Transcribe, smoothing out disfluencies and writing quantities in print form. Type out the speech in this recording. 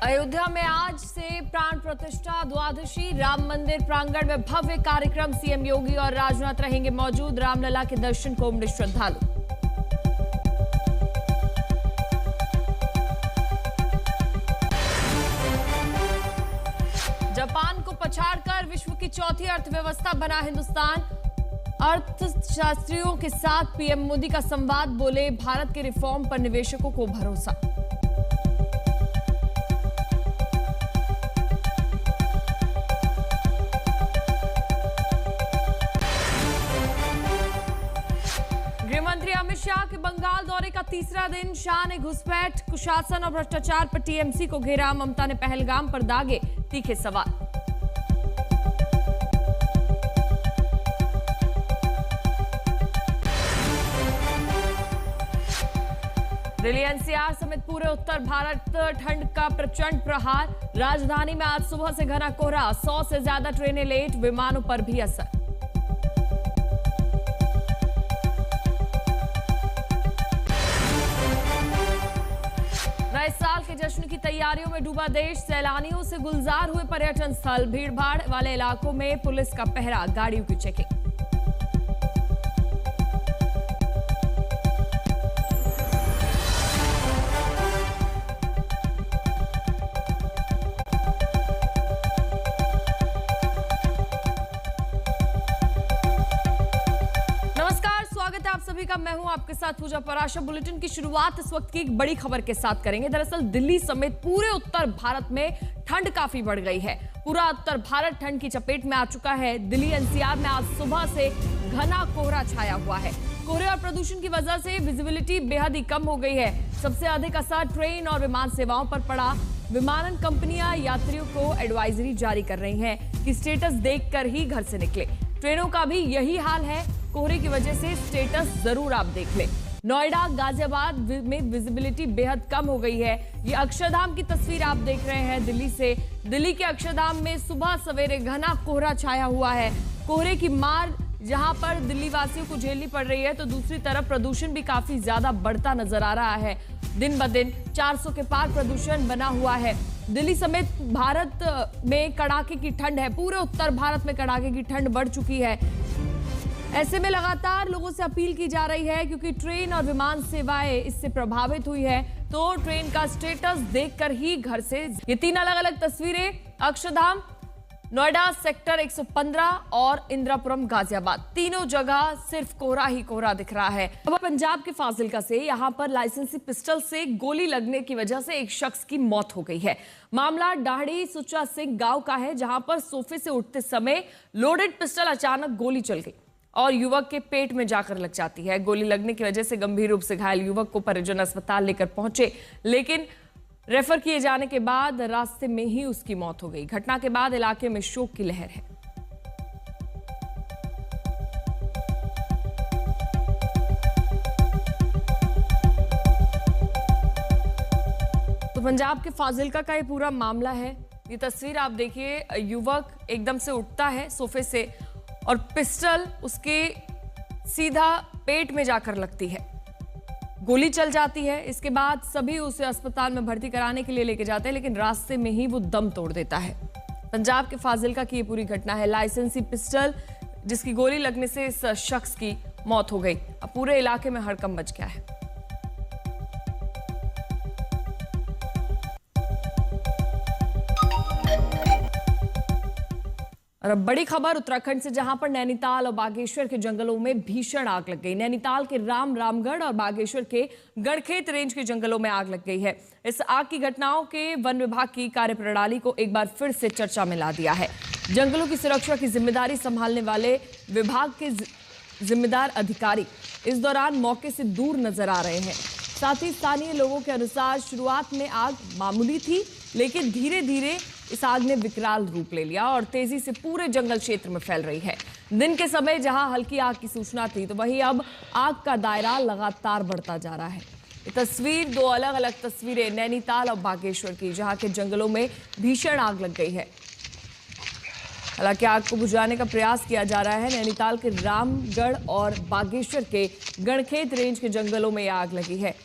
अयोध्या में आज से प्राण प्रतिष्ठा द्वादशी। राम मंदिर प्रांगण में भव्य कार्यक्रम। सीएम योगी और राजनाथ रहेंगे मौजूद। रामलला के दर्शन को उमड़े श्रद्धालु। जापान को पछाड़कर विश्व की चौथी अर्थव्यवस्था बना हिंदुस्तान। अर्थशास्त्रियों के साथ पीएम मोदी का संवाद। बोले, भारत के रिफॉर्म पर निवेशकों को भरोसा। गृहमंत्री अमित शाह के बंगाल दौरे का तीसरा दिन। शाह ने घुसपैठ, कुशासन और भ्रष्टाचार पर टीएमसी को घेरा। ममता ने पहलगाम पर दागे तीखे सवाल। दिल्ली एनसीआर समेत पूरे उत्तर भारत ठंड का प्रचंड प्रहार। राजधानी में आज सुबह से घना कोहरा। 100 से ज्यादा ट्रेनें लेट। विमानों पर भी असर। नए साल के जश्न की तैयारियों में डूबा देश। सैलानियों से गुलजार हुए पर्यटन स्थल। भीड़भाड़ वाले इलाकों में पुलिस का पहरा। गाड़ियों की चेकिंग। आप सभी का मैं हूं आपके साथ पूजा पराशर। बुलेटिन की शुरुआत इस वक्त की एक बड़ी खबर के साथ करेंगे। दरअसल दिल्ली समेत पूरे उत्तर भारत में ठंड काफी बढ़ गई है। पूरा उत्तर भारत ठंड की चपेट में आ चुका है। दिल्ली एनसीआर में आज सुबह से घना कोहरा छाया हुआ है। कोहरे और प्रदूषण की वजह से विजिबिलिटी बेहद ही कम हो गई है। सबसे अधिक असर ट्रेन और विमान सेवाओं पर पड़ा। विमानन कंपनियां यात्रियों को एडवाइजरी जारी कर रही हैं कि स्टेटस देखकर ही घर से निकले। ट्रेनों का भी यही हाल है। कोहरे की वजह से स्टेटस जरूर आप देख लें। नोएडा, गाजियाबाद में विजिबिलिटी बेहद कम हो गई है। ये अक्षरधाम की तस्वीर आप देख रहे हैं दिल्ली से। दिल्ली के अक्षरधाम में सुबह सवेरे घना कोहरा छाया हुआ है। कोहरे की मार जहां पर दिल्ली वासियों को झेलनी पड़ रही है, तो दूसरी तरफ प्रदूषण भी काफी ज्यादा बढ़ता नजर आ रहा है। दिन ब दिन 400 के पार प्रदूषण बना हुआ है। दिल्ली समेत भारत में कड़ाके की ठंड है। पूरे उत्तर भारत में कड़ाके की ठंड बढ़ चुकी है। ऐसे में लगातार लोगों से अपील की जा रही है, क्योंकि ट्रेन और विमान सेवाएं इससे प्रभावित हुई है, तो ट्रेन का स्टेटस देखकर ही घर से। ये तीन अलग अलग तस्वीरें, अक्षरधाम, नोएडा सेक्टर 115 और इंदिरापुरम गाजियाबाद, तीनों जगह सिर्फ कोहरा ही कोहरा दिख रहा है। अब पंजाब के फाजिल्का से यहां पर लाइसेंसी पिस्टल से गोली लगने की वजह से एक शख्स की मौत हो गई है। मामला डाहड़ी सुच्चा सिंह गांव का है, जहां पर सोफे से उठते समय लोडेड पिस्टल अचानक गोली चल गई और युवक के पेट में जाकर लग जाती है। गोली लगने की वजह से गंभीर रूप से घायल युवक को परिजन अस्पताल लेकर पहुंचे, लेकिन रेफर किए जाने के बाद रास्ते में ही उसकी मौत हो गई। घटना के बाद इलाके में शोक की लहर है। तो पंजाब के फाजिल्का का ये पूरा मामला है। ये तस्वीर आप देखिए, युवक एकदम से उठता है सोफे से और पिस्टल उसके सीधा पेट में जाकर लगती है। गोली चल जाती है। इसके बाद सभी उसे अस्पताल में भर्ती कराने के लिए लेके जाते हैं, लेकिन रास्ते में ही वो दम तोड़ देता है। पंजाब के फाजिल्का की ये पूरी घटना है। लाइसेंसी पिस्टल जिसकी गोली लगने से इस शख्स की मौत हो गई। अब पूरे इलाके में हड़कंप मच गया है। और अब बड़ी खबर उत्तराखंड से, जहां पर नैनीताल और बागेश्वर के जंगलों में भीषण आग लग गई। नैनीताल के रामगढ़ और बागेश्वर के गढ़खेत रेंज के जंगलों में आग लग गई है। इस आग की घटनाओं के वन विभाग की कार्यप्रणाली को एक बार फिर से चर्चा में ला दिया है। जंगलों की सुरक्षा की जिम्मेदारी संभालने वाले विभाग के जिम्मेदार अधिकारी इस दौरान मौके से दूर नजर आ रहे हैं। साथ ही स्थानीय लोगों के अनुसार शुरुआत में आग मामूली थी, लेकिन धीरे धीरे इस आग ने विकराल रूप ले लिया और तेजी से पूरे जंगल क्षेत्र में फैल रही है। दिन के समय जहां हल्की आग की सूचना थी, तो वहीं अब आग का दायरा लगातार बढ़ता जा रहा है। ये तस्वीर, दो अलग अलग तस्वीरें नैनीताल और बागेश्वर की, जहां के जंगलों में भीषण आग लग गई है। हालांकि आग को बुझाने का प्रयास किया जा रहा है। नैनीताल के रामगढ़ और बागेश्वर के गढ़खेत रेंज के जंगलों में आग लगी है।